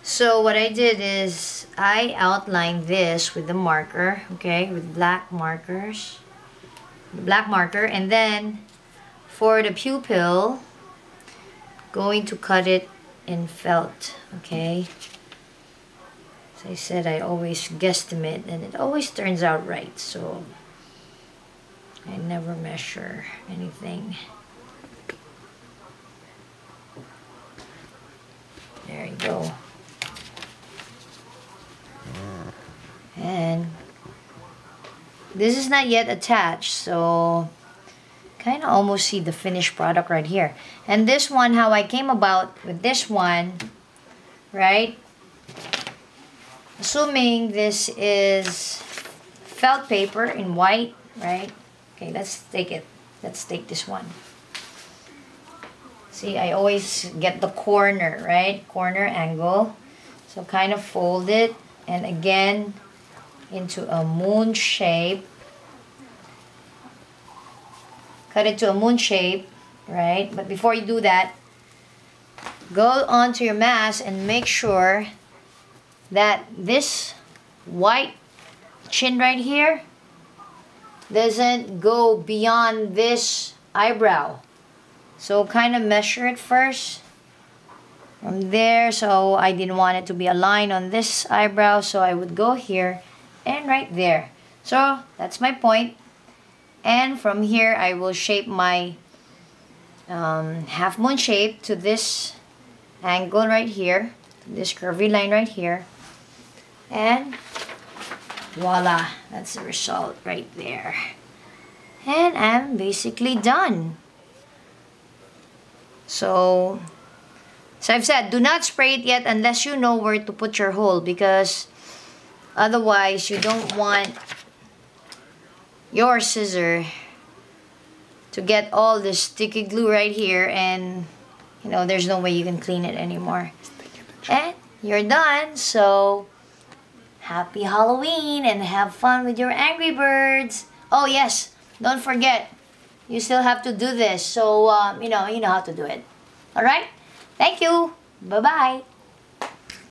So what I did is I outlined this with the marker, okay, with black markers, black marker, and then for the pupil, going to cut it in felt, okay. As I said, I always guesstimate, and it always turns out right, so I never measure anything. There you go. And this is not yet attached, so kind of almost see the finished product right here. And this one, how I came about with this one, right? Assuming this is felt paper in white, right? Okay, let's take it. Let's take this one. See, I always get the corner, right? Corner angle. So kind of fold it, and again, into a moon shape. Cut it to a moon shape, right? But before you do that, go onto your mask and make sure that this white chin right here doesn't go beyond this eyebrow. So kind of measure it first from there. So I didn't want it to be a line on this eyebrow, so I would go here and right there. So that's my point. And from here I will shape my half moon shape to this angle right here, this curvy line right here, and voila, that's the result right there. And I'm basically done. So I've said, do not spray it yet unless you know where to put your hole, because otherwise you don't want your scissor to get all this sticky glue right here, and you know there's no way you can clean it anymore. And you're done. So happy Halloween and have fun with your Angry Birds. Oh yes, don't forget, you still have to do this, so you know how to do it. All right, thank you, bye bye.